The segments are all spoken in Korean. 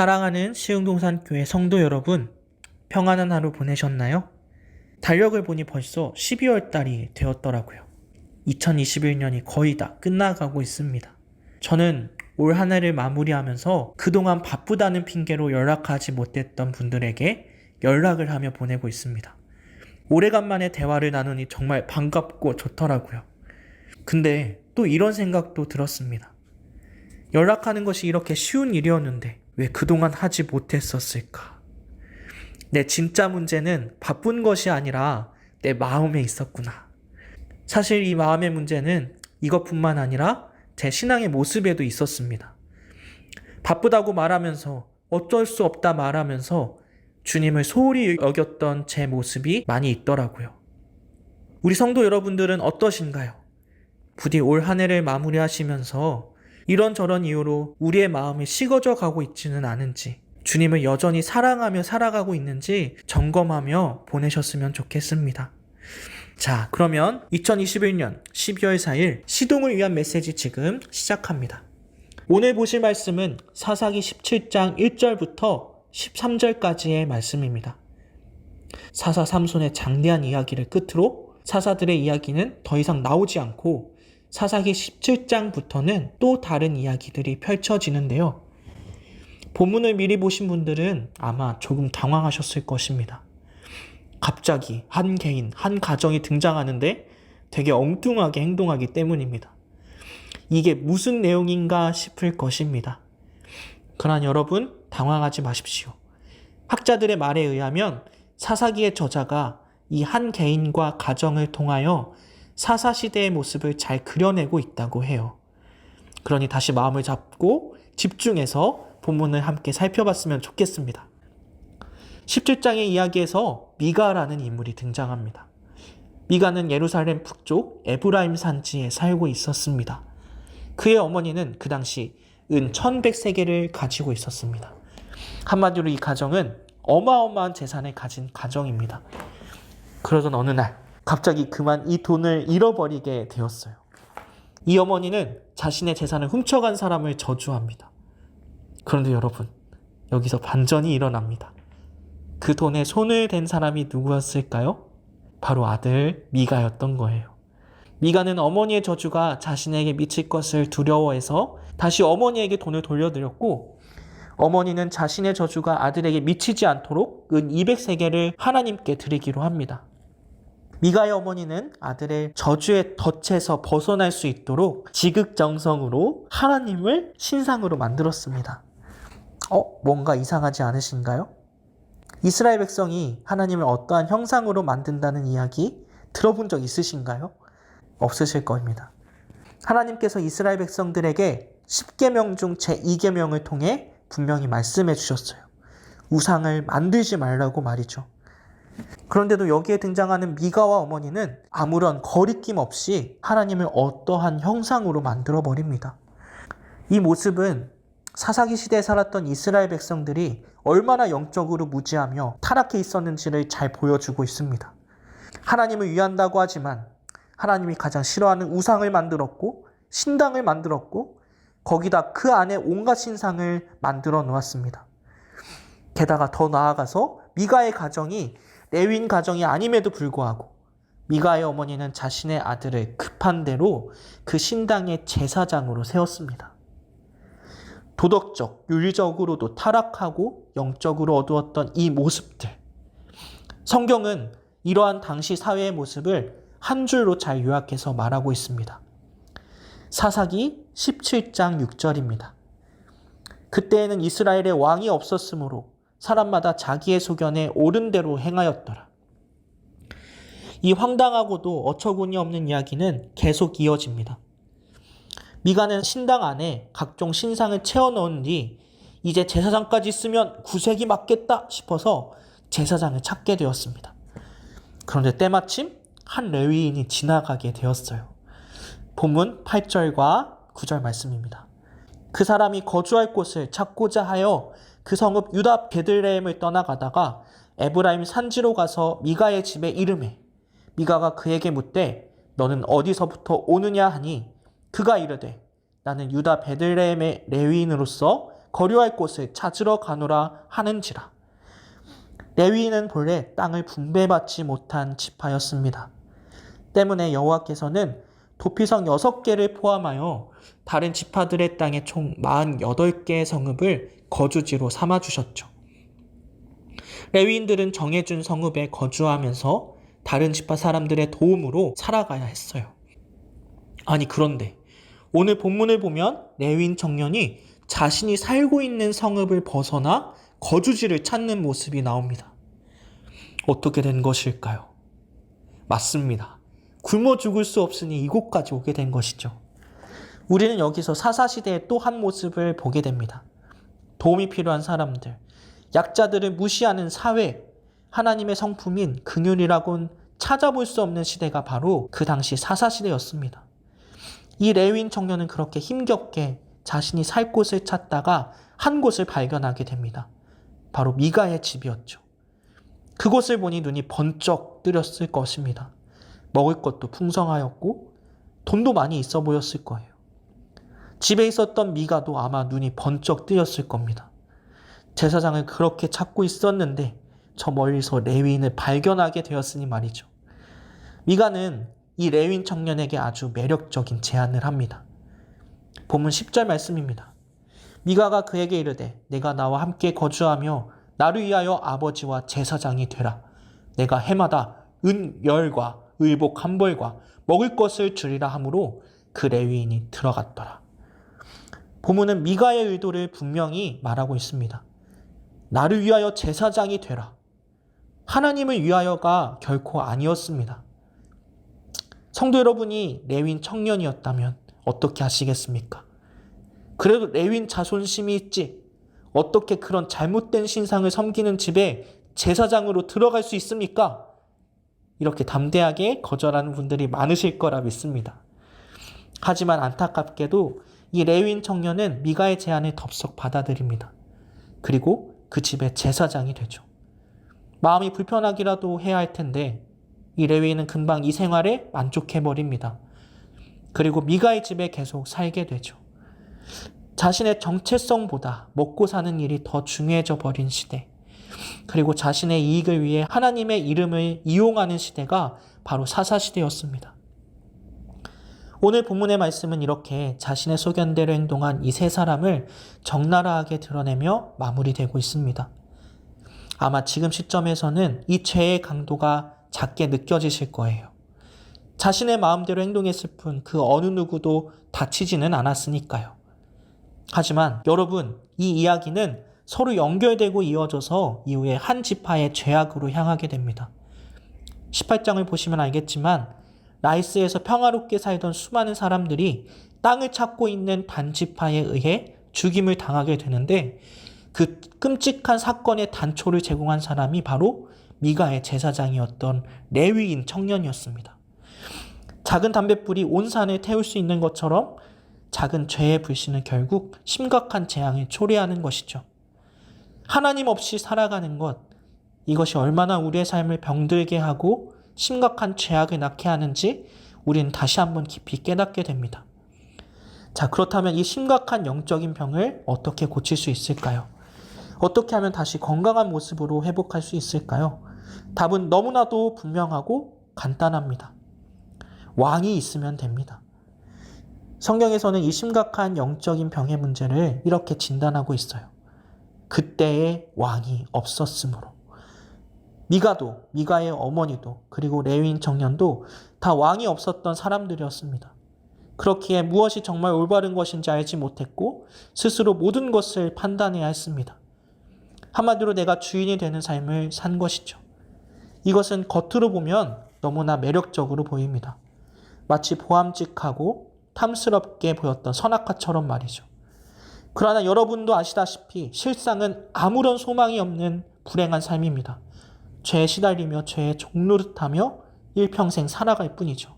사랑하는 시흥동산교회 성도 여러분, 평안한 하루 보내셨나요? 달력을 보니 벌써 12월 달이 되었더라고요. 2021년이 거의 다 끝나가고 있습니다. 저는 올 한 해를 마무리하면서 그동안 바쁘다는 핑계로 연락하지 못했던 분들에게 연락을 하며 보내고 있습니다. 오래간만에 대화를 나누니 정말 반갑고 좋더라고요. 근데 또 이런 생각도 들었습니다. 연락하는 것이 이렇게 쉬운 일이었는데 왜 그동안 하지 못했었을까? 내 진짜 문제는 바쁜 것이 아니라 내 마음에 있었구나. 사실 이 마음의 문제는 이것뿐만 아니라 제 신앙의 모습에도 있었습니다. 바쁘다고 말하면서 어쩔 수 없다 말하면서 주님을 소홀히 여겼던 제 모습이 많이 있더라고요. 우리 성도 여러분들은 어떠신가요? 부디 올 한 해를 마무리하시면서 이런저런 이유로 우리의 마음이 식어져 가고 있지는 않은지, 주님을 여전히 사랑하며 살아가고 있는지 점검하며 보내셨으면 좋겠습니다. 자, 그러면 2021년 12월 4일 시동을 위한 메시지 지금 시작합니다. 오늘 보실 말씀은 사사기 17장 1절부터 13절까지의 말씀입니다. 사사 삼손의 장대한 이야기를 끝으로 사사들의 이야기는 더 이상 나오지 않고 사사기 17장부터는 또 다른 이야기들이 펼쳐지는데요. 본문을 미리 보신 분들은 아마 조금 당황하셨을 것입니다. 갑자기 한 개인, 한 가정이 등장하는데 되게 엉뚱하게 행동하기 때문입니다. 이게 무슨 내용인가 싶을 것입니다. 그러나 여러분, 당황하지 마십시오. 학자들의 말에 의하면 사사기의 저자가 이 한 개인과 가정을 통하여 사사시대의 모습을 잘 그려내고 있다고 해요. 그러니 다시 마음을 잡고 집중해서 본문을 함께 살펴봤으면 좋겠습니다. 17장의 이야기에서 미가라는 인물이 등장합니다. 미가는 예루살렘 북쪽 에브라임 산지에 살고 있었습니다. 그의 어머니는 그 당시 은 1100세겔을 가지고 있었습니다. 한마디로 이 가정은 어마어마한 재산을 가진 가정입니다. 그러던 어느 날 갑자기 그만 이 돈을 잃어버리게 되었어요. 이 어머니는 자신의 재산을 훔쳐간 사람을 저주합니다. 그런데 여러분, 여기서 반전이 일어납니다. 그 돈에 손을 댄 사람이 누구였을까요? 바로 아들 미가였던 거예요. 미가는 어머니의 저주가 자신에게 미칠 것을 두려워해서 다시 어머니에게 돈을 돌려드렸고, 어머니는 자신의 저주가 아들에게 미치지 않도록 은 200세겔을 하나님께 드리기로 합니다. 미가의 어머니는 아들의 저주의 덫에서 벗어날 수 있도록 지극정성으로 하나님을 신상으로 만들었습니다. 뭔가 이상하지 않으신가요? 이스라엘 백성이 하나님을 어떠한 형상으로 만든다는 이야기 들어본 적 있으신가요? 없으실 겁니다. 하나님께서 이스라엘 백성들에게 10계명 중 제2계명을 통해 분명히 말씀해 주셨어요. 우상을 만들지 말라고 말이죠. 그런데도 여기에 등장하는 미가와 어머니는 아무런 거리낌 없이 하나님을 어떠한 형상으로 만들어 버립니다. 이 모습은 사사기 시대에 살았던 이스라엘 백성들이 얼마나 영적으로 무지하며 타락해 있었는지를 잘 보여주고 있습니다. 하나님을 위한다고 하지만 하나님이 가장 싫어하는 우상을 만들었고 신당을 만들었고 거기다 그 안에 온갖 신상을 만들어 놓았습니다. 게다가 더 나아가서 미가의 가정이 레위인 가정이 아님에도 불구하고 미가의 어머니는 자신의 아들을 급한 대로 그 신당의 제사장으로 세웠습니다. 도덕적, 윤리적으로도 타락하고 영적으로 어두웠던 이 모습들. 성경은 이러한 당시 사회의 모습을 한 줄로 잘 요약해서 말하고 있습니다. 사사기 17장 6절입니다. 그때에는 이스라엘에 왕이 없었으므로 사람마다 자기의 소견에 옳은 대로 행하였더라. 이 황당하고도 어처구니 없는 이야기는 계속 이어집니다. 미가는 신당 안에 각종 신상을 채워넣은 뒤 이제 제사장까지 쓰면 구색이 맞겠다 싶어서 제사장을 찾게 되었습니다. 그런데 때마침 한 레위인이 지나가게 되었어요. 본문 8절과 9절 말씀입니다. 그 사람이 거주할 곳을 찾고자 하여 그 성읍 유다 베들레헴을 떠나가다가 에브라임 산지로 가서 미가의 집에 이르매 미가가 그에게 묻되 너는 어디서부터 오느냐 하니 그가 이르되 나는 유다 베들레헴의 레위인으로서 거류할 곳을 찾으러 가노라 하는지라. 레위인은 본래 땅을 분배받지 못한 지파였습니다. 때문에 여호와께서는 도피성 6개를 포함하여 다른 지파들의 땅에 총 48개의 성읍을 거주지로 삼아주셨죠. 레위인들은 정해준 성읍에 거주하면서 다른 지파 사람들의 도움으로 살아가야 했어요. 아니 그런데 오늘 본문을 보면 레위인 청년이 자신이 살고 있는 성읍을 벗어나 거주지를 찾는 모습이 나옵니다. 어떻게 된 것일까요? 맞습니다. 굶어 죽을 수 없으니 이곳까지 오게 된 것이죠. 우리는 여기서 사사시대의 또 한 모습을 보게 됩니다. 도움이 필요한 사람들, 약자들을 무시하는 사회, 하나님의 성품인 긍휼이라고는 찾아볼 수 없는 시대가 바로 그 당시 사사시대였습니다. 이 레위인 청년은 그렇게 힘겹게 자신이 살 곳을 찾다가 한 곳을 발견하게 됩니다. 바로 미가의 집이었죠. 그곳을 보니 눈이 번쩍 뜨렸을 것입니다. 먹을 것도 풍성하였고 돈도 많이 있어 보였을 거예요. 집에 있었던 미가도 아마 눈이 번쩍 뜨였을 겁니다. 제사장을 그렇게 찾고 있었는데 저 멀리서 레위인을 발견하게 되었으니 말이죠. 미가는 이 레위인 청년에게 아주 매력적인 제안을 합니다. 본문 10절 말씀입니다. 미가가 그에게 이르되 내가 나와 함께 거주하며 나를 위하여 아버지와 제사장이 되라. 내가 해마다 은 10과 의복 1벌과 먹을 것을 주리라 하므로 그 레위인이 들어갔더라. 본문은 미가의 의도를 분명히 말하고 있습니다. 나를 위하여 제사장이 되라. 하나님을 위하여가 결코 아니었습니다. 성도 여러분이 레위인 청년이었다면 어떻게 하시겠습니까? 그래도 레위인 자존심이 있지. 어떻게 그런 잘못된 신상을 섬기는 집에 제사장으로 들어갈 수 있습니까? 이렇게 담대하게 거절하는 분들이 많으실 거라 믿습니다. 하지만 안타깝게도 이 레위인 청년은 미가의 제안을 덥석 받아들입니다. 그리고 그 집의 제사장이 되죠. 마음이 불편하기라도 해야 할 텐데 이 레위인은 금방 이 생활에 만족해버립니다. 그리고 미가의 집에 계속 살게 되죠. 자신의 정체성보다 먹고 사는 일이 더 중요해져 버린 시대, 그리고 자신의 이익을 위해 하나님의 이름을 이용하는 시대가 바로 사사시대였습니다. 오늘 본문의 말씀은 이렇게 자신의 소견대로 행동한 이 세 사람을 적나라하게 드러내며 마무리되고 있습니다. 아마 지금 시점에서는 이 죄의 강도가 작게 느껴지실 거예요. 자신의 마음대로 행동했을 뿐 그 어느 누구도 다치지는 않았으니까요. 하지만 여러분, 이 이야기는 서로 연결되고 이어져서 이후에 한 지파의 죄악으로 향하게 됩니다. 18장을 보시면 알겠지만 라이스에서 평화롭게 살던 수많은 사람들이 땅을 찾고 있는 단지파에 의해 죽임을 당하게 되는데 그 끔찍한 사건의 단초를 제공한 사람이 바로 미가의 제사장이었던 레위인 청년이었습니다. 작은 담뱃불이 온 산을 태울 수 있는 것처럼 작은 죄의 불씨는 결국 심각한 재앙을 초래하는 것이죠. 하나님 없이 살아가는 것, 이것이 얼마나 우리의 삶을 병들게 하고 심각한 죄악을 낳게 하는지 우리는 다시 한번 깊이 깨닫게 됩니다. 자, 그렇다면 이 심각한 영적인 병을 어떻게 고칠 수 있을까요? 어떻게 하면 다시 건강한 모습으로 회복할 수 있을까요? 답은 너무나도 분명하고 간단합니다. 왕이 있으면 됩니다. 성경에서는 이 심각한 영적인 병의 문제를 이렇게 진단하고 있어요. 그때의 왕이 없었으므로. 미가도, 미가의 어머니도, 그리고 레위인 청년도 다 왕이 없었던 사람들이었습니다. 그렇기에 무엇이 정말 올바른 것인지 알지 못했고 스스로 모든 것을 판단해야 했습니다. 한마디로 내가 주인이 되는 삶을 산 것이죠. 이것은 겉으로 보면 너무나 매력적으로 보입니다. 마치 보암직하고 탐스럽게 보였던 선악과처럼 말이죠. 그러나 여러분도 아시다시피 실상은 아무런 소망이 없는 불행한 삶입니다. 죄에 시달리며 죄의 종노릇하며 일평생 살아갈 뿐이죠.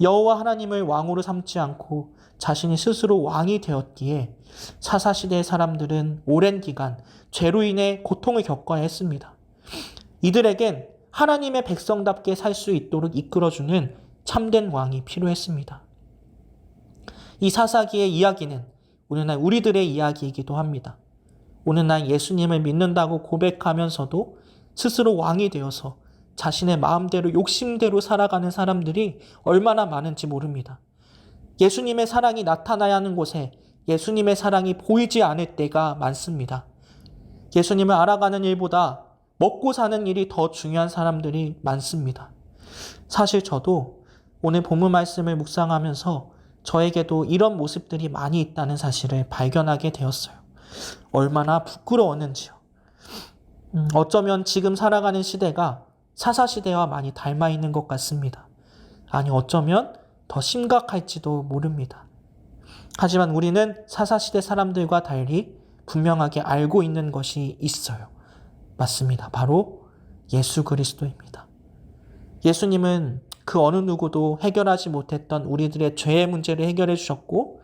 여호와 하나님을 왕으로 삼지 않고 자신이 스스로 왕이 되었기에 사사시대의 사람들은 오랜 기간 죄로 인해 고통을 겪어야 했습니다. 이들에겐 하나님의 백성답게 살 수 있도록 이끌어주는 참된 왕이 필요했습니다. 이 사사기의 이야기는 오늘날 우리들의 이야기이기도 합니다. 오늘날 예수님을 믿는다고 고백하면서도 스스로 왕이 되어서 자신의 마음대로 욕심대로 살아가는 사람들이 얼마나 많은지 모릅니다. 예수님의 사랑이 나타나야 하는 곳에 예수님의 사랑이 보이지 않을 때가 많습니다. 예수님을 알아가는 일보다 먹고 사는 일이 더 중요한 사람들이 많습니다. 사실 저도 오늘 본문 말씀을 묵상하면서 저에게도 이런 모습들이 많이 있다는 사실을 발견하게 되었어요. 얼마나 부끄러웠는지요. 어쩌면 지금 살아가는 시대가 사사시대와 많이 닮아 있는 것 같습니다. 아니, 어쩌면 더 심각할지도 모릅니다. 하지만 우리는 사사시대 사람들과 달리 분명하게 알고 있는 것이 있어요. 맞습니다. 바로 예수 그리스도입니다. 예수님은 그 어느 누구도 해결하지 못했던 우리들의 죄의 문제를 해결해 주셨고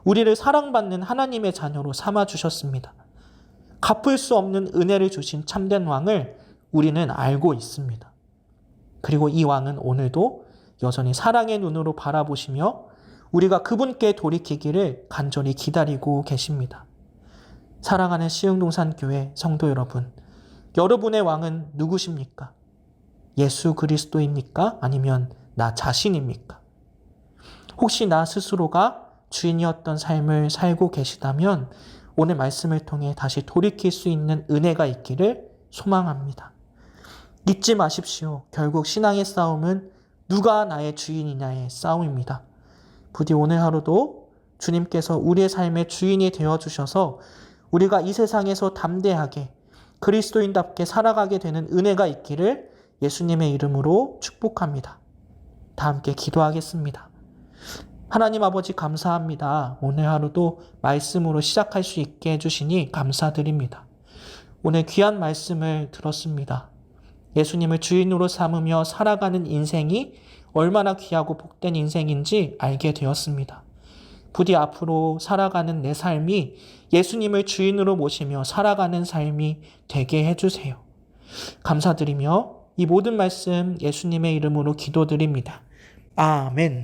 우리를 사랑받는 하나님의 자녀로 삼아 주셨습니다. 갚을 수 없는 은혜를 주신 참된 왕을 우리는 알고 있습니다. 그리고 이 왕은 오늘도 여전히 사랑의 눈으로 바라보시며 우리가 그분께 돌이키기를 간절히 기다리고 계십니다. 사랑하는 시흥동산교회 성도 여러분, 여러분의 왕은 누구십니까? 예수 그리스도입니까? 아니면 나 자신입니까? 혹시 나 스스로가 주인이었던 삶을 살고 계시다면 오늘 말씀을 통해 다시 돌이킬 수 있는 은혜가 있기를 소망합니다. 잊지 마십시오. 결국 신앙의 싸움은 누가 나의 주인이냐의 싸움입니다. 부디 오늘 하루도 주님께서 우리의 삶의 주인이 되어주셔서 우리가 이 세상에서 담대하게 그리스도인답게 살아가게 되는 은혜가 있기를 예수님의 이름으로 축복합니다. 다 함께 기도하겠습니다. 하나님 아버지 감사합니다. 오늘 하루도 말씀으로 시작할 수 있게 해주시니 감사드립니다. 오늘 귀한 말씀을 들었습니다. 예수님을 주인으로 삼으며 살아가는 인생이 얼마나 귀하고 복된 인생인지 알게 되었습니다. 부디 앞으로 살아가는 내 삶이 예수님을 주인으로 모시며 살아가는 삶이 되게 해주세요. 감사드리며 이 모든 말씀 예수님의 이름으로 기도드립니다. 아멘.